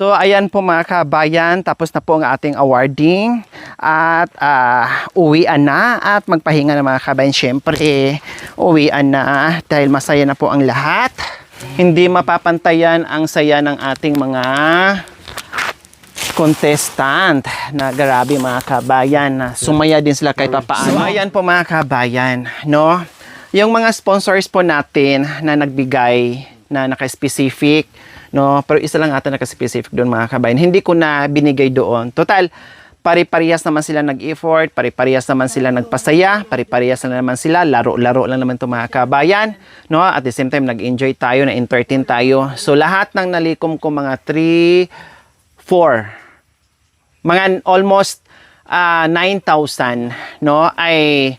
So, ayan po mga kabayan, tapos na po ang ating awarding at uwian na at magpahinga na mga kabayan. Siyempre, uwian na dahil masaya na po ang lahat. Hindi mapapantayan ang saya ng ating mga contestant na grabe mga kabayan na sumaya din sila kahit papaano. So, ayan po mga kabayan, no? Yung mga sponsors po natin na nagbigay na naka-specific, no, pero isa lang ata naka-specific doon mga kabayan. Hindi ko na binigay doon. Total, pare-parehas naman sila nag-effort, pare-parehas naman sila nagpasaya, pare-parehas na naman sila, laro-laro lang naman 'to mga kabayan, no? At the same time nag-enjoy tayo, na-entertain tayo. So lahat ng nalikom ko mga 3, 4, mga almost 9,000, no, ay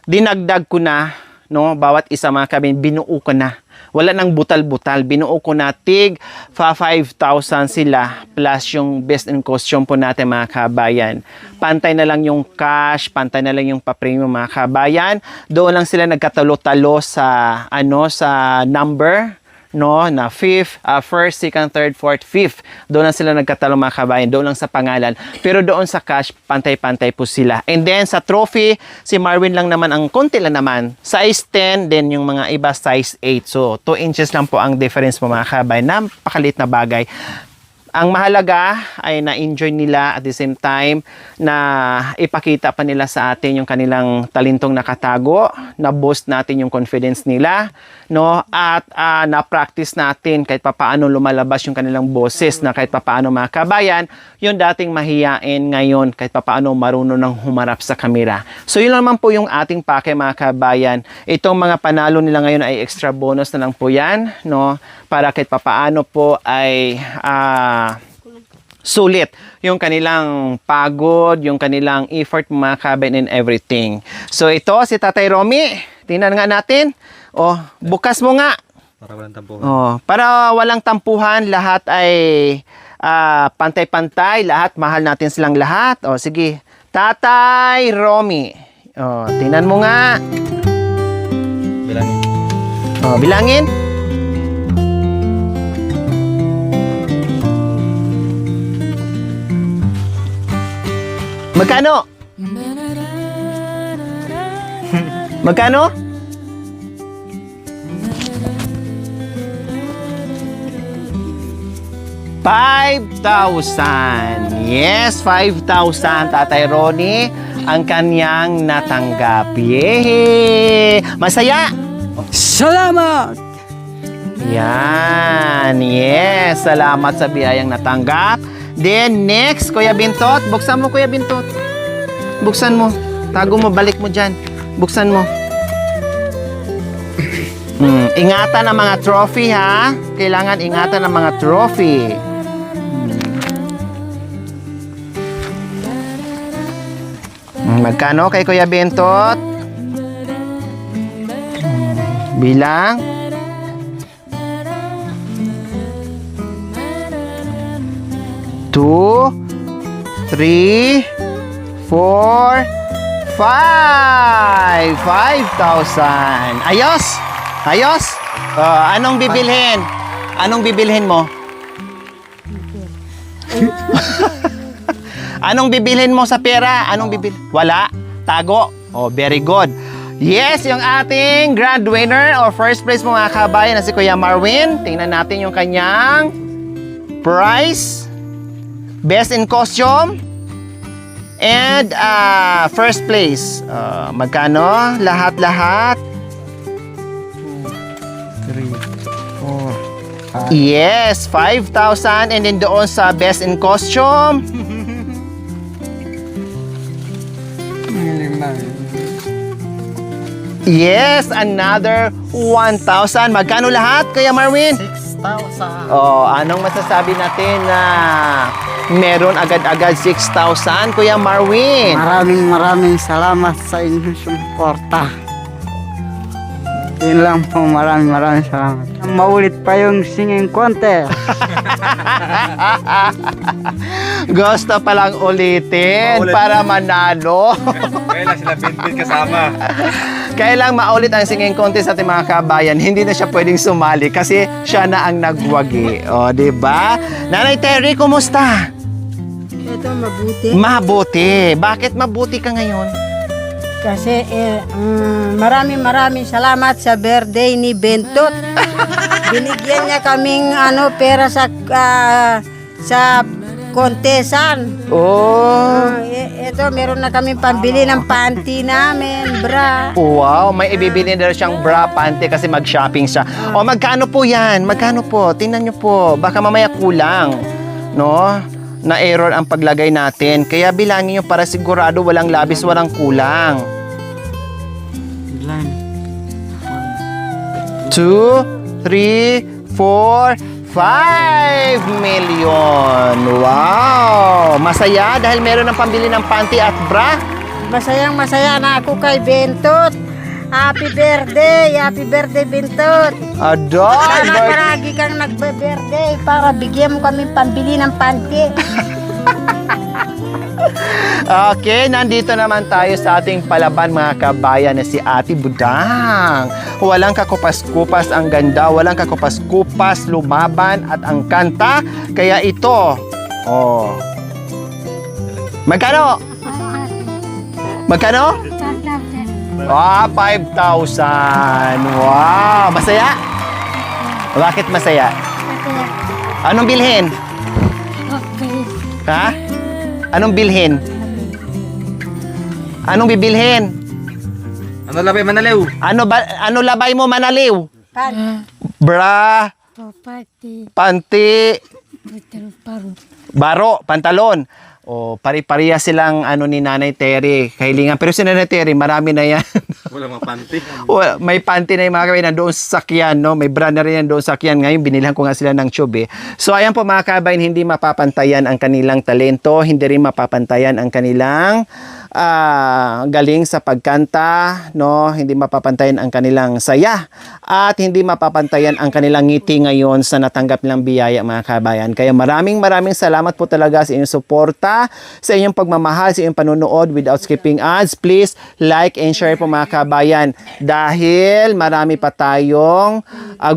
dinagdag ko na, no, bawat isa mga kabayan, binuo ko na. Wala nang butal-butal. Binuo ko na tig 5,000 sila plus yung best in costume po natin mga kabayan. Pantay na lang yung cash, pantay na lang yung pa-premium mga kabayan. Doon lang sila nagkatalo-talo sa sa number, no, na first, second, third, fourth, fifth. Doon lang sila nagkatalo mga kabayan, doon lang sa pangalan. Pero doon sa cash, pantay-pantay po sila. And then sa trophy, si Marvin lang naman ang konti lang naman. Size 10, then yung mga iba size 8. So 2 inches lang po ang difference po mga kabayan. Napakalit na bagay. Ang mahalaga ay na-enjoy nila at the same time na ipakita pa nila sa atin yung kanilang talentong nakatago, na-boost natin yung confidence nila, no? At na-practice natin kahit papaano lumalabas yung kanilang boses na kahit papaano mga kabayan, yung dating mahiyain ngayon kahit papaano marunong ng humarap sa kamera. So yun naman po yung ating pake mga kabayan. Itong mga panalo nila ngayon ay extra bonus na lang po yan, no? Para kahit papaano po ay sulit yung kanilang pagod, yung kanilang effort mga kabayan and everything. So ito si Tatay Romy, tingnan nga natin. Oh, bukas mo nga. Para walang tampuhan. Oh, para walang tampuhan, lahat ay pantay-pantay, lahat mahal natin silang lahat. Oh, sige. Tatay Romy. Oh, tingnan mo nga. Bilangin. Oh, bilangin. Magkano? Magkano? $5,000. Yes, 5,000 Tatay Ronnie ang kanyang natanggap. Yehey! Masaya? Salamat! Yan. Yes, salamat sa biyayang natanggap. Then, next, Kuya Bintot. Buksan mo, Kuya Bintot. Buksan mo. Tago mo, balik mo dyan. Buksan mo. Ingatan ang mga trophy, ha? Kailangan ingatan ang mga trophy. Magkano kay Kuya Bintot? Bilang. 2, 3, 4, 5. 5,000. Ayos? Ayos? Anong bibilhin? Anong bibilhin mo? Anong bibilhin mo sa pera? Anong bibilhin? Wala? Tago? Oh, very good. Yes, yung ating grand winner or first place mga kabayan na si Kuya Marvin. Tingnan natin yung kanyang prize. Best in costume and first place. Magkano? Lahat-lahat. 2, 3, 4, 5. Yes, 5,000 and then doon sa best in costume. Yes, another 1,000. Magkano lahat, Kuya Marvin? 6,000. Oh, anong masasabi natin na meron agad-agad 6,000, Kuya Marvin? Maraming salamat sa inyong suporta. Yun lang po, maraming salamat. Maulit pa yung singing contest. Gusto palang ulitin Maulit. para manalo. Kaya lang sila Binbin kasama. Kailang maulit ang singing contest sa ating mga kabayan, hindi na siya pwedeng sumali kasi siya na ang nagwagi. O, di ba? Nanay Terry, kumusta? Ito mabuti. Mabuti. Bakit mabuti ka ngayon? Kasi maraming salamat sa birthday ni Bentot. Binigyan niya kaming pera sa kontesan. Oh. Ito meron na kaming pambili ng panty namin, bra. Wow, may ibibili na siyang bra, panty kasi mag-shopping siya. O, magkano po yan? Magkano po? Tingnan niyo po. Baka mamaya kulang. No? Na error ang paglagay natin. Kaya bilangin niyo para sigurado walang labis, walang kulang. 2, 3, 4, 5 million. Wow! Masaya dahil meron ng pambili ng panty at bra. Masayang-masaya na ako kay Bentot. Happy birthday Bentot. Adoy! Sana palagi kang nagbe-birthday para bigyan mo kami pambili ng panty. Okay, nandito naman tayo sa ating palaban mga kabayan na si Ate Budang. Walang kakupas-kupas ang ganda, walang kakupas-kupas lumaban at ang kanta. Kaya ito, oh. Magkano? Magkano? 5,000. Wow, masaya? Bakit masaya? Anong bilhin? Ha? Anong bilhin? Anong bibilhin? Ano labay manaliw? Ano labay mo manaliw? Pan. Bra, panty, baro, pantalon. O, pari-pariya silang ni Nanay Terry, kahilingan. Pero si Nanay Terry, marami na yan. Wala mga panty. May panty na yung mga kabayan nandoon sa sakyan, no? May bra na rin yan doon sa sakyan. Ngayon, binilhan ko nga sila ng tube, eh. So, ayan po mga kabayan, hindi mapapantayan ang kanilang talento, hindi rin mapapantayan ang kanilang galing sa pagkanta, no? Hindi mapapantayan ang kanilang saya at hindi mapapantayan ang kanilang ngiti ngayon sa natanggap nilang biyaya mga kabayan. Kaya maraming salamat po talaga sa inyong suporta, sa inyong pagmamahal, sa inyong panonood without skipping ads. Please like and share po mga kabayan dahil marami pa tayong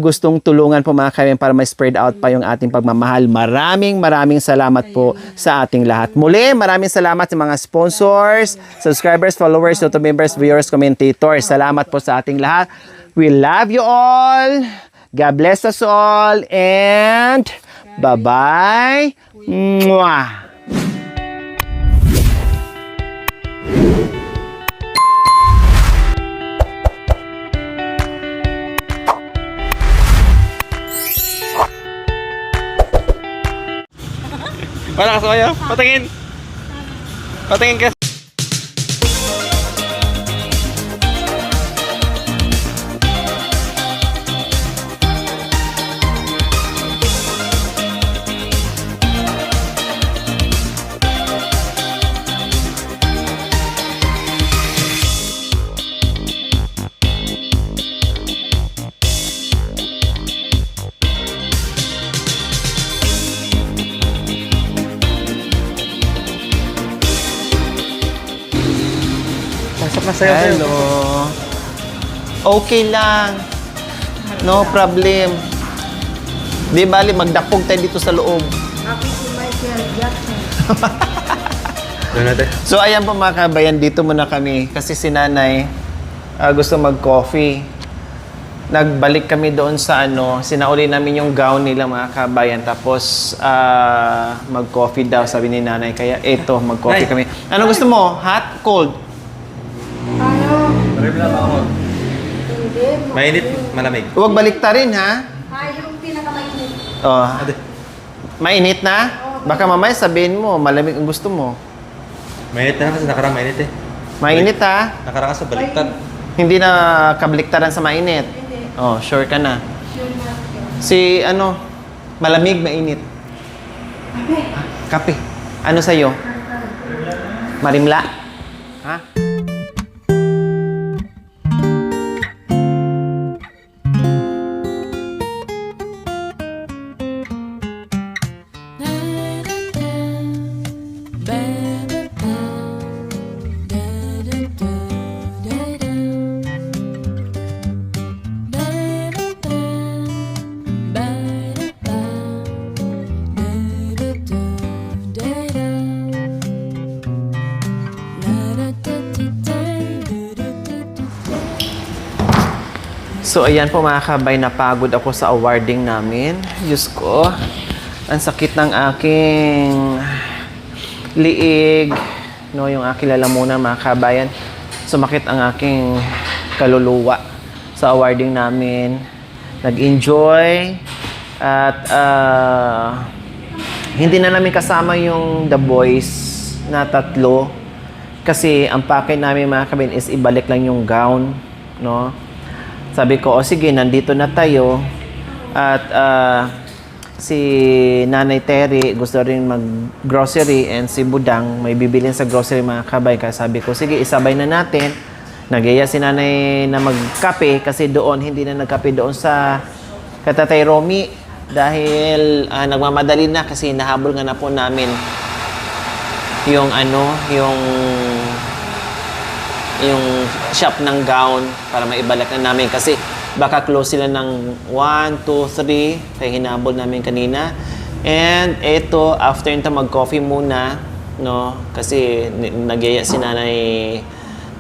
gustong tulungan po mga kabayan para ma-spread out pa yung ating pagmamahal. Maraming salamat po sa ating lahat. Muli, maraming salamat sa mga sponsors, subscribers, followers, YouTube members, viewers, commentators. Salamat po sa ating lahat. We love you all. God bless us all. And bye-bye. Mwah. Wala ka sa'yo? Patingin! Patingin ka! Pasok na sa'yo. Hello. Okay lang. No problem. Di bali, magdapog tayo dito sa loob. Happy si Michael Jackson. Doon natin. So, ayan po mga kabayan, dito muna kami. Kasi si nanay gusto mag-coffee. Nagbalik kami doon sa sinauli namin yung gown nila mga kabayan. Tapos, mag-coffee daw, sabi ni nanay. Kaya eto, mag-coffee Nay. kami. Ano gusto mo? Hot? Cold? Marami lang ako. Hindi. Mainit, malamig. Huwag baliktarin, ha? Yung pinakamainit. Oh. Mainit na? Baka mamaya sabihin mo, malamig ang gusto mo. Mainit na kasi nakarang mainit eh. Mainit, ha? Nakarang sa baliktad. Hindi na kabaliktaran sa mainit. Oh, sure ka na. Si malamig, mainit. Kape. Ano sa'yo? Marimla? Ha? So, ayan po mga kabay, napagod ako sa awarding namin. Diyos ko, ang sakit ng aking liig. No, yung aking lalamunan mga kabayan. Sumakit ang aking kaluluwa sa awarding namin. Nag-enjoy. At hindi na namin kasama yung The Boys na 3. Kasi ang package namin mga kabayan is ibalik lang yung gown. No? Sabi ko, o sige, nandito na tayo. At si Nanay Terry gusto rin mag-grocery and si Budang may bibilin sa grocery mga kabay. Kaya sabi ko, sige, isabay na natin. Nagyaya si Nanay na magkape kasi doon, hindi na nagkape doon sa Katatay Romy. Dahil nagmamadali na kasi nahabol nga na po namin yung yung shop ng gown para maibalik na namin kasi baka close sila ng 1, 2, 3 kaya hinabol namin kanina. And eto, after nito mag-coffee muna, no? Kasi nagyaya si Nanay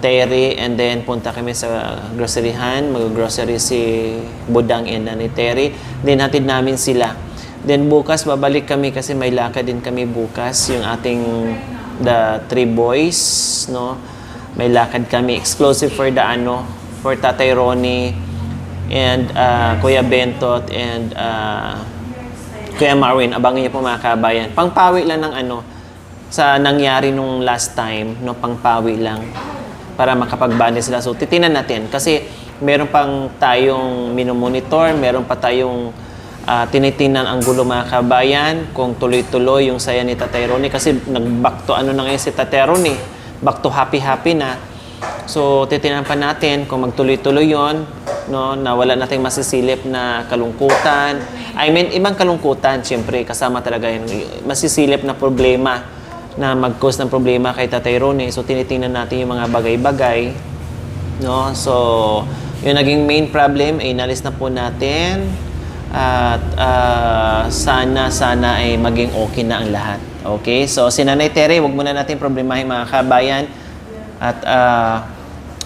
Terry and then punta kami sa groceryhan, mag-grocery si Budang and Nanay Terry. Then hatid namin sila. Then bukas babalik kami kasi may lakad din kami bukas, yung ating the 3 boys, no? May lakad kami exclusive for for Tatay Ronnie and Kuya Bentot and Kuya Marwin. Abangan niyo po mga kabayan. Pangpawi lang ng sa nangyari nung last time, no, pangpawi lang para makapagbanda sila. So titingnan natin kasi meron pang tayong minomonitor, meron pa tayong tinitingnan ang gulo mga kabayan kung tuloy-tuloy yung saya ni Tatay Ronnie kasi nag-back to na ngayon si Tatay Ronnie. Back to happy na. So, titingnan pa natin kung magtuloy-tuloy yon, no, na wala nating masisilip na kalungkutan. I mean, ibang kalungkutan, siyempre, kasama talaga yung masisilip na problema na mag-cause ng problema kay Tatay Ronnie. So, tinitingnan natin yung mga bagay-bagay. No? So, yung naging main problem ay inalis na po natin. At sana ay maging okay na ang lahat. Okay? So, si Nanay Terry, wag muna natin problemahin mga kabayan. At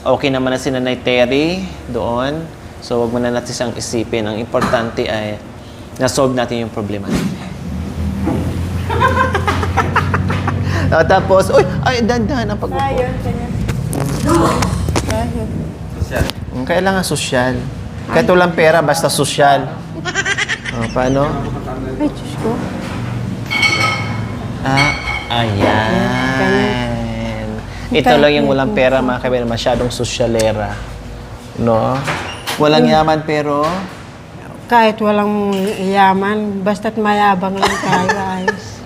okay naman na si Nanay Terry doon. So, wag muna natin siyang isipin. Ang importante ay na-solve natin yung problema. Tapos, dandan ang pag-upo. Kailangan sosyal. Kahit walang pera, basta sosyal. Paano? Ay, Diyos ko. Ayan. Ito lang yung walang pera, mga kaibigan, masyadong sosyalera. No? Walang yaman pero... Kahit walang yaman, basta't mayabang lang tayo, ayos.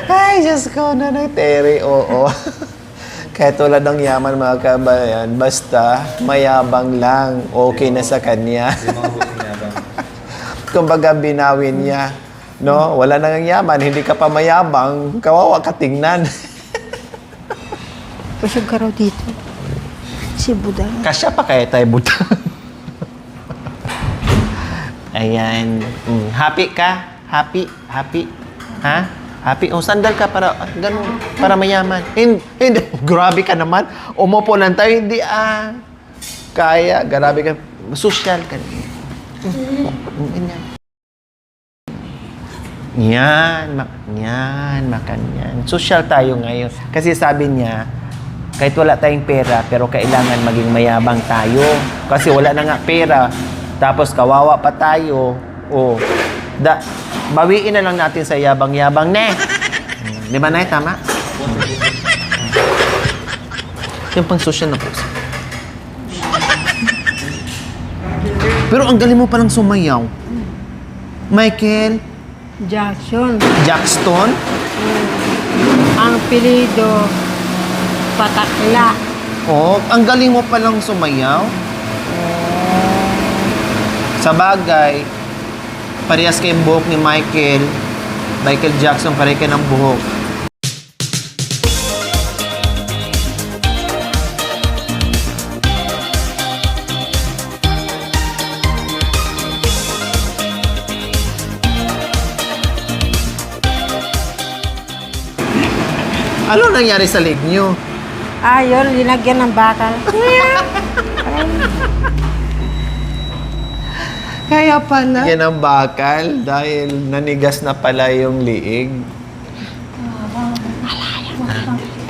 Ay, Diyos ko, Nanay Terry, oo. Kahit wala ng yaman, mga kabayan, basta mayabang lang, okay na sa kanya. Kumbaga, binawin niya. No? Wala nang yaman, hindi ka pa mayabang, kawawa ka tingnan. Pusog ka raw dito. Si Budang. Kasya pa kaya tayo Budang. Ayan. Happy ka? Happy? Ha? Happy? O, sandal ka para, ganun, para mayaman. Hindi. Grabe ka naman. Umupo lang tayo. Hindi, kaya. Grabe ka. Social ka. Yan. Makan yan. Social tayo ngayon. Kasi sabi niya, kahit wala tayong pera, pero kailangan maging mayabang tayo. Kasi wala na nga pera. Tapos kawawa pa tayo. Bawiin na lang natin sa yabang-yabang, ne? Di ba, Nay? Tama? Yung pang social na puso. Pero ang galing mo palang sumayaw. Michael? Jackson? Ang pilido, Patakla. Oh, ang galing mo palang sumayaw. Sa bagay, parehas kayong buhok ni Michael Jackson, pareha kayo ng buhok. Ano nangyari sa leg nyo? Yun, linagyan ng bakal. Kaya pala. Yan ang bakal dahil nanigas na pala yung liig.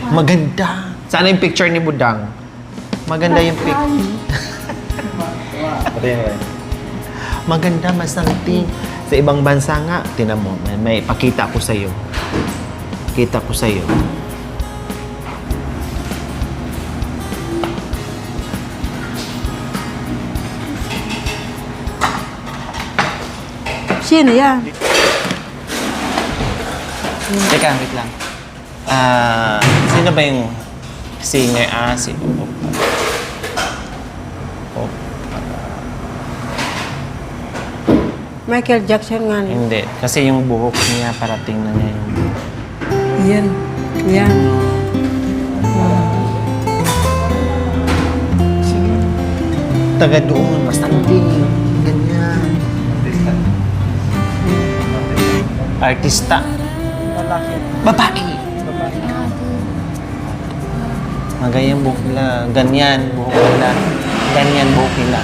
Maganda. Sana yung picture ni Budang. Maganda yung picture. Maganda, masanti. Sa ibang bansa nga, tinan mo, may pakita ko sa'yo. Pakita ko sa'yo. Sino yan? Teka, wait lang. Sino ba yung singer? Si Michael Jackson nga. Hindi. Kasi yung buhok niya, parating na niya yung... Yan. Yan. Taga doon, masanti. Ganyan. Artista. Babae. Magayang buhok nila. Ganyan, buhok nila. Ganyan, buhok nila.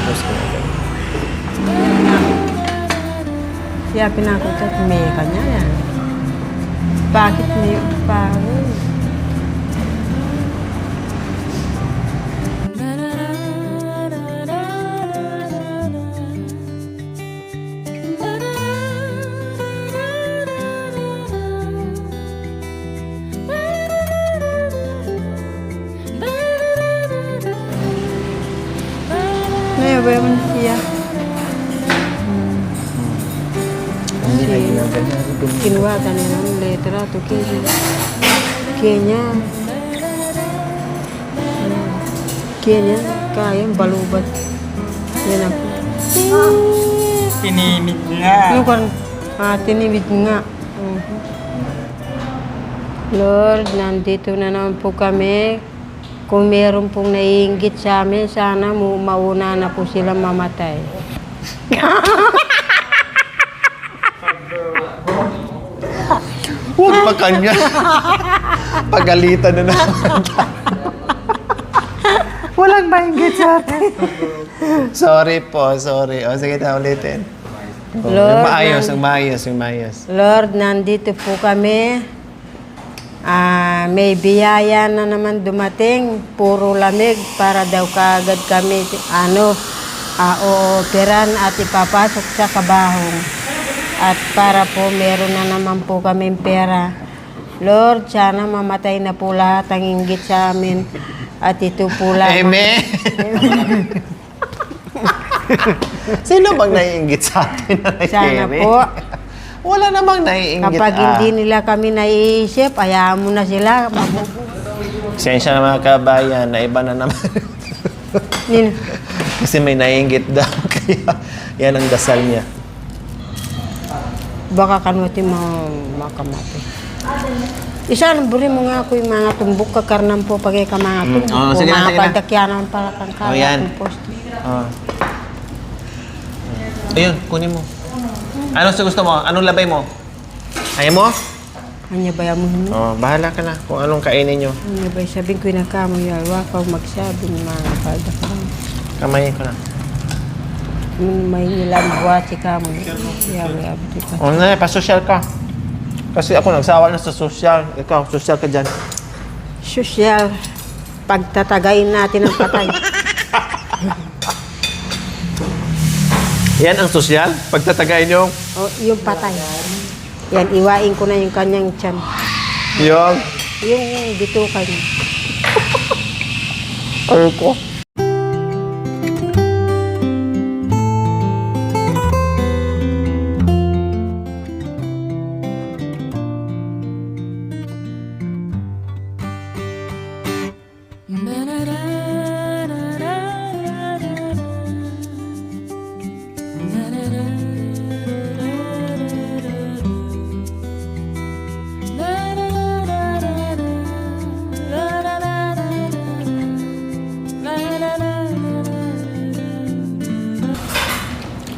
Siya pinakutat, may kanya yan. Bakit may paro? Naya ba siya? Kinuha ka nila ng letra to Kenya. Kenya, kayang balubat. Yan ako. Tinimid nga. Ano kan? Tinibid nga. Lord, nandito na naman po kami. Kung meron pong naiinggit sa amin, sana mauna na po sila mamatay. Huwag pa kanya. Pagalitan na naman. Walang maingit sa atin. Sorry po, sorry. O, sige na ulitin. Lord, Yung maayos. Lord, nandito po kami. May biyaya na naman dumating. Puro lamig para daw kaagad kami ooperan at ipapasok sa kabahong. At para po meron na naman po kaming pera. Lord, sana mamatay na po lahat ang inggit sa amin. At ito po lang. Amen. Sino bang naiinggit sa atin na Sana Kemi? po. Wala namang naiinggit. Kapag hindi nila kami naiisip, hayaan mo na sila. Sensya na mga kabayan, na iba na naman. Kasi may naiinggit daw. Kaya yan ang dasal niya. Baka kanutin makamati. Isa, buri mo nga ako yung mga tumbok kakarnan po pag ka mga tumbok. Sige na, Mga sige na. pagdakyanan pala kang kaya. Yan. Ayun, kunin mo. Ano sa gusto mo? Anong labay mo? Ayaw mo? Anya ba mo hindi? Bahala ka na kung anong kainin nyo. Anya ba sabing ko na kamo yalwa pag magsabi ng mga pagdakyanan. Kamayin ko na. May nilang buhat si kamo. Yawa. Pasosyal ka. Kasi ako nagsawa na sa sosyal. Ikaw, sosyal ka dyan. Sosyal. Pagtatagayin natin ang patay. Yan ang sosyal? Pagtatagayin yung... Yung patay. Yan, iwain ko na yung kanyang tiyan. Yung... Yung bitukan. Ano ko?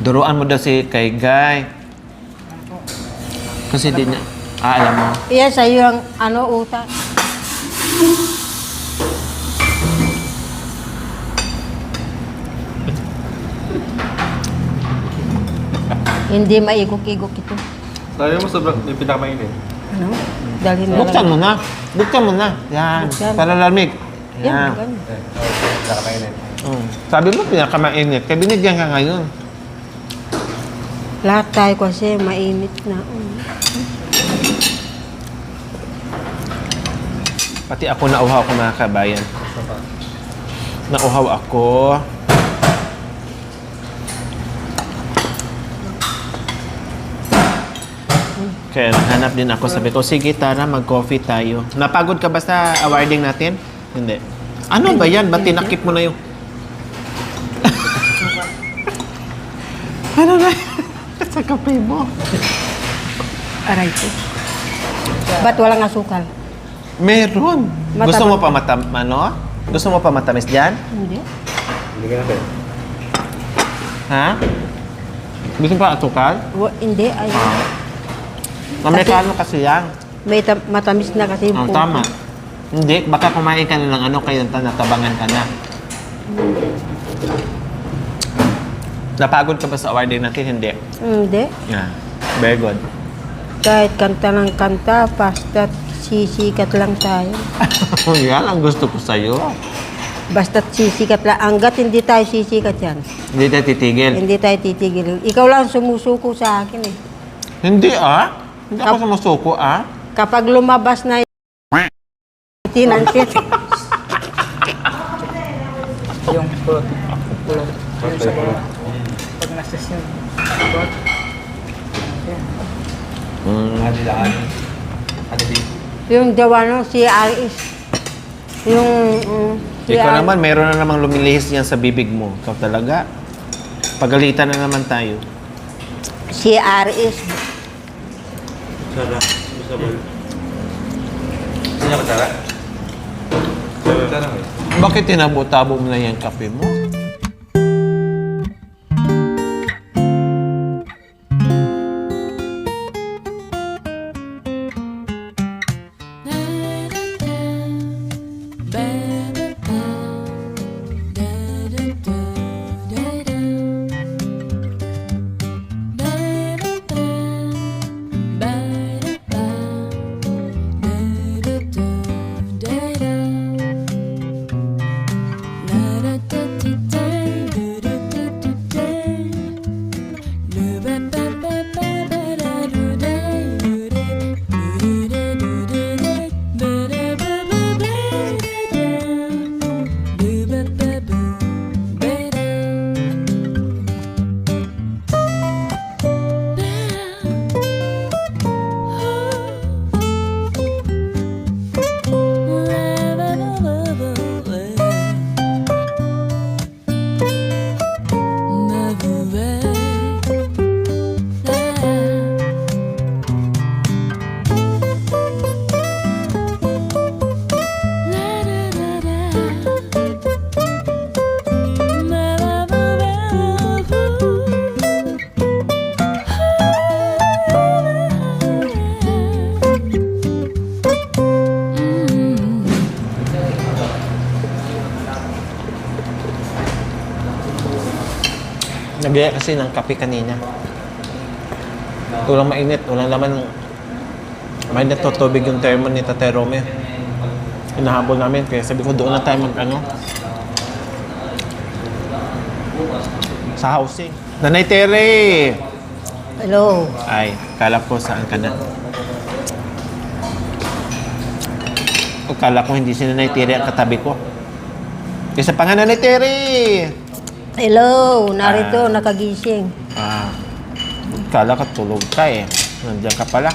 Duruan mo daw si kay Guy. Kasi di niya... alam mo. Iya, sa'yo ang utak. Hindi maigok-igok ito. Sabi mo sobrang may pinakamainit. Ano? Dali na Buksan lang. mo na. Buksan mo na. Yan. Buksan. Para lamig. Yan, Yan. ganun. Pinakamainit. Sabi mo, pinakamainit. Kaya binigyan ka ngayon. Lahat tayo kasi mainit na. Pati ako nauhaw ko mga kabayan. Nauhaw ako. Kaya naghanap din ako. Sabi ko, sige tara, mag-coffee tayo. Napagod ka ba sa awarding natin? Hindi. Ano ba yan? Ba't tinakip mo na yung... ano na? Sa kape mo. Aray ko. Ba't walang asukal? Meron. Matamis. Gusto mo pa ano? Gusto mo pa matamis dyan? Hindi. Hindi ka natin. Ha? Gusto mo pa atukal? Hindi. Ay, Amerikano kasi yan. may matamis na kasi yung Ang puto. tama. Hindi, baka kumain ka na ng ano, kaya natabangan ka na. Napagod ka ba sa awarding natin? Hindi. Hindi. Yeah. Very good. Kahit kanta ng kanta, basta sisikat lang tayo. Yan ang gusto ko sa'yo. Basta sisikat lang. Hanggat hindi tayo sisikat yan, Hindi tayo titigil. hindi tayo titigil. Ikaw lang sumusuko sa akin eh. Hindi ah. Hindi ako sumusuko ah. Kapag lumabas na yung tinansit, Yung pulot. Pulot. Yung sa pulot. Pag nasa siya. yung dawano, si Aris. Yung, si Ikaw Aris. naman, meron na namang lumilihis yan sa bibig mo. Ikaw talaga. Pagalitan na naman tayo. Si Aris. Sara. Gusto ba? Sino ka, Sara? Sara mo. Bakit tinabo-tabo mo na yung kape mo? Nagaya kasi ng kape kanina. Walang mainit, walang laman. Mainit to tubig yung thermo ni Tatay Rome. Hinahabol namin, kaya sabi ko doon na tayo mag-ano. Sa housing. Nanay Tere! Hello. Ay, kala ko saan ka na. Kala ko hindi si Nanay Tere ang katabi ko. Isa pa nga Nanay Tere! Hello. Narito, nakagising. Kala ka tulog ka eh. Nandiyan ka pala.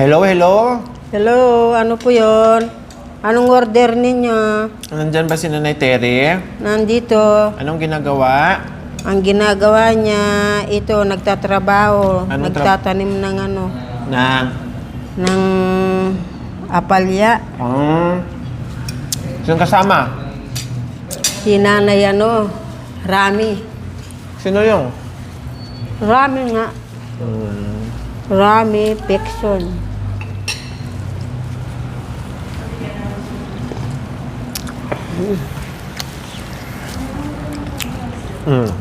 Hello, hello. Hello. Ano po yon? Anong order ninyo? Nandyan ba si Nanay Tere? Nandito. Anong ginagawa? Ang ginagawa niya, ito, nagtatrabaho. Anong Nagtatanim ng ano, ng apalya. Sino kasama? Si Nanay ano, Rami. Sino yung? Rami nga. Rami Pekson.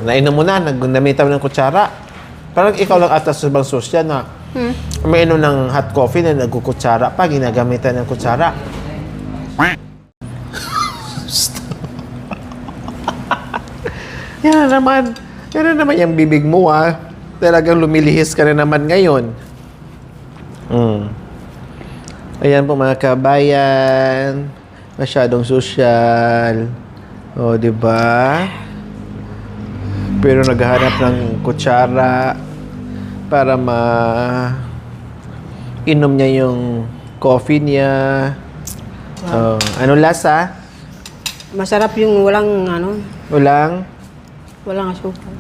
Nainom mo na, naggamitan mo ng kutsara. Parang ikaw lang ata sa bang sosya na may inom ng hot coffee na nagkukutsara pa, ginagamitan ng kutsara. Yan na naman yung bibig mo Talagang lumilihis ka na naman ngayon. Ayan po mga kabayan, masyadong sosyal. O, di ba? Pero naghahanap ng kutsara para inom niya yung coffee niya. Anong lasa? Masarap yung walang walang asukal.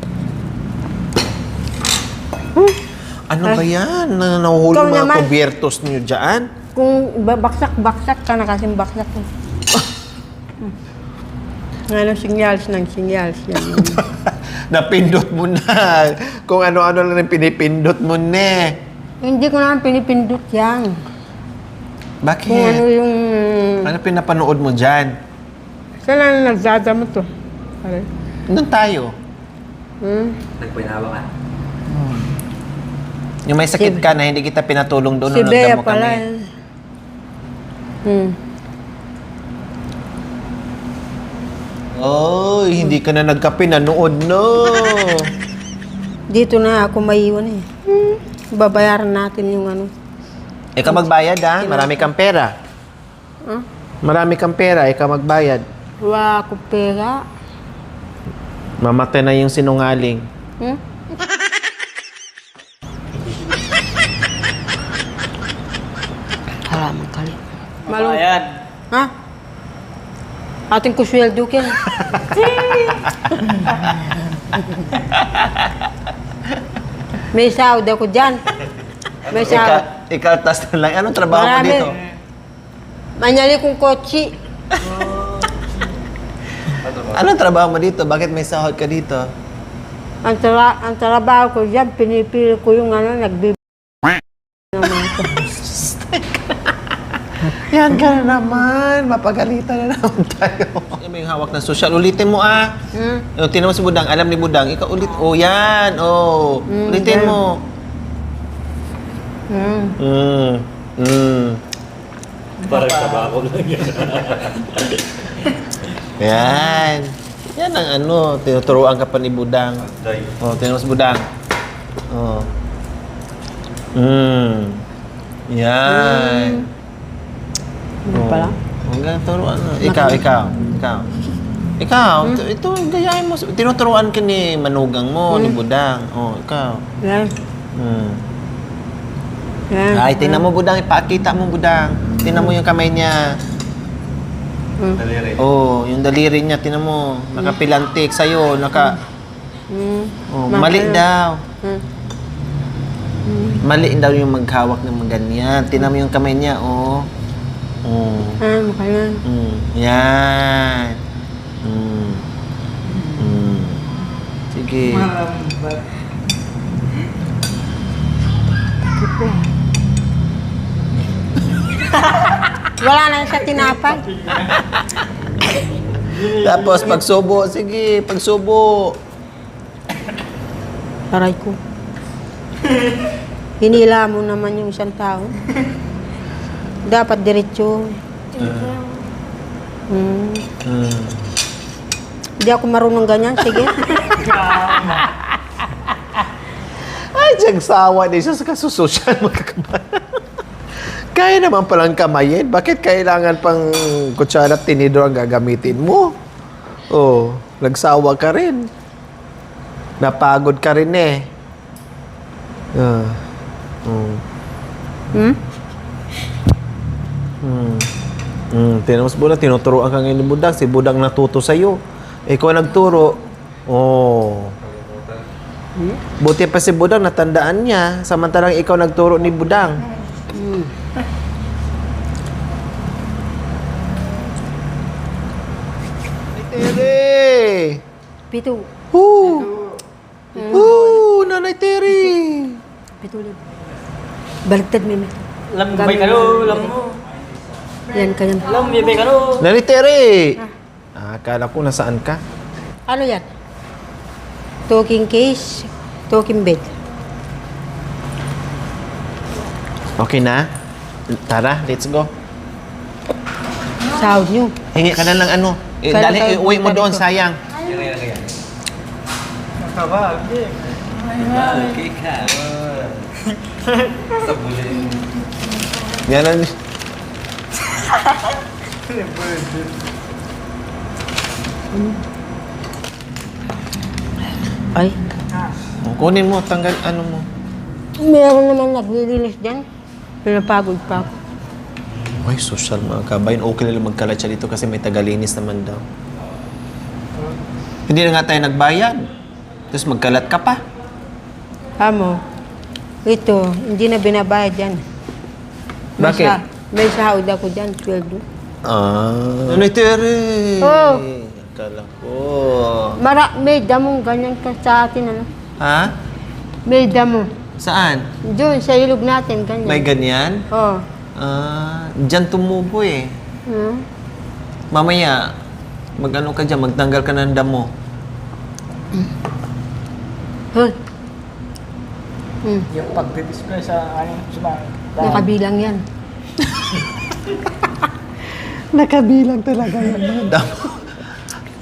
Ano ba yan? Nahuhuli Ikaw mga naman. kubiertos niyo dyan? Kung baksak ka na kasing baksak ko. Sinyals ng sinyals. Yan. Napindot mo na. Kung ano-ano lang yung pinipindot mo na. Hindi ko naman pinipindot yan. Bakit? Kung ano yung... Ano pinapanood mo dyan? Saan na nagdadamo to? Pare. Doon tayo. Yung may sakit ka na hindi kita pinatulong doon Si nung Bea nagdamo pala. kami. Oh, hindi ka na nagkape, nanood, no. Dito na ako maiwan eh. Babayaran natin yung Ikaw magbayad, Marami kang pera. Marami kang pera, ikaw magbayad. Wala akong pera. Mamatay na yung sinungaling. Halaman kali. Bayad. Ha? Ating kusweldo kin. May sahod ako dyan. May sahod. Ikaltas na lang. Anong trabaho mo Marami. dito? Manyali kong kotsi. Anong trabaho mo dito? Bakit may sahod ka dito? Ang trabaho ko dyan, pinipili ko yung nagbibigay naman ko. Yan ka na naman. Mapagalitan na naman tayo. May hawak ng social. Ulitin mo, Yung tinan mo si Budang. Alam ni Budang. Ikaw ulit. Oh, yan. Oh. Ulitin mo. Parang trabaho lang yan. Yan. Yan ang tinuturuan ka pa ni Budang. Oh, tinan mo si Budang. Oh. Yan. Pala? Hanggang turuan na. Ikaw. Ito, gayahin mo. Tinuturuan ka ni Manugang mo, ni Budang. Oh, ikaw. Yan. Yan. Ay, tingnan mo, Budang. Ipakita mo, Budang. Tingnan mo yung kamay niya. Daliri. Oh, yung daliri niya, tingnan mo. Nakapilantik sa'yo. Oh, mali daw. Mali daw yung maghawak ng mga ganyan. Tingnan mo yung kamay niya, oh. Mukha yan. Yan. Sige. Wala na sa tinapay. Tapos pagsubo, sige, pagsubo. Aray ko. Hinila mo naman yung isang tao. Dapat diretso. Hindi ako marunong ganyan. Sige. Ay, diyang sawa din siya sa kasusosyal mga kabayan. Kaya naman palang kamayin. Bakit kailangan pang kutsara at tinidor ang gagamitin mo? Oh, nagsawa ka rin. Napagod ka rin eh. Tinamos Budang, tinuturoan ka ngayon ni Budang. Si Budang natuto sa'yo. Ikaw nagturo. Oh. Buti pa si Budang, natandaan niya. Samantalang ikaw nagturo ni Budang. Tere! Pito. Nanay Tere! Pito ulit. Baliktad mo. Lambay ka no, lam mo. Yan ka yan. Lambay ka no. Nanay Tere! Akala ko nasaan ka. Ano yan? talking case, talking bed. Okay na? Tara, let's go. Sahod nyo. Hingi ka na lang ano. Kala Dali, kayo uwi mo punta doon, dito. sayang. Yan ang... Ay, Kunin mo, tanggal ano mo. meron naman naglilinis dyan. Pinapagod pa ako. Ay, social mga kabayan. Okay lang magkalat siya dito kasi may tagalinis naman daw. Hindi na nga tayo nagbayad. Tapos magkalat ka pa. Amo, ito, hindi na binabayad yan. May Bakit? May sahod ako dyan, 12. Ah. Ano ito, Ere? Oo. Kala ko. May damong ganyan ka sa atin, ano? Ha? May damo. Saan? Doon, sa ilog natin, ganyan. May ganyan? Oo. Ah, dyan tumubo eh. Hmm? Mamaya, mag-ano ka dyan, magtanggal ka ng damo. Hoy. Hmm. Yung pagdidisplay sa Nakabilang yan. Nakabilang talaga yun. Damo.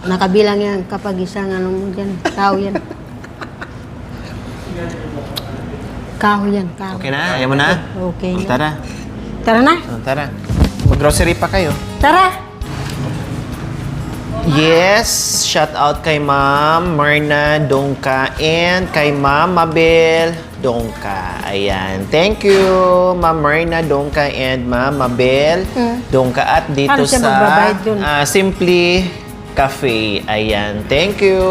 Nakabilang yan kapag isang ano mo dyan. Tao yan. Kahoy yan, kahoy. Okay na? Ayaw mo na? Okay O, na. tara. Tara na. O, tara. Mag-grocery pa kayo. Tara! Yes, shout out kay Ma'am Marna Dongka and kay Ma'am Mabel Dongka. Ayan. Thank you, Ma'am Marna Dongka and Ma'am Mabel Dongka. At dito Paano siya sa magbabayad dun? Simply Cafe. Ayan. Thank you.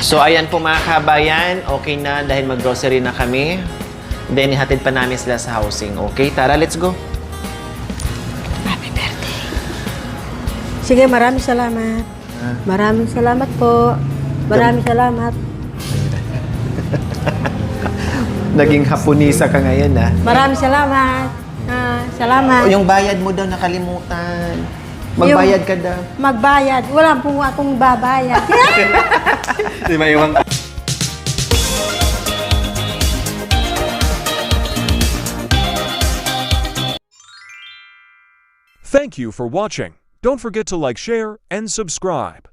So, ayan po mga kabayan. Okay na dahil mag-grocery na kami. Then, ihatid pa namin sila sa housing. Okay, tara, let's go. Sige, maraming salamat. Maraming salamat po. Maraming salamat. Naging hapunisa ka ngayon, ha? Maraming salamat. Salamat. O, yung bayad mo daw nakalimutan. Magbayad ka daw. Magbayad. Wala po akong babayad. Di ba iwan? Thank you for watching. Don't forget to like, share, and subscribe.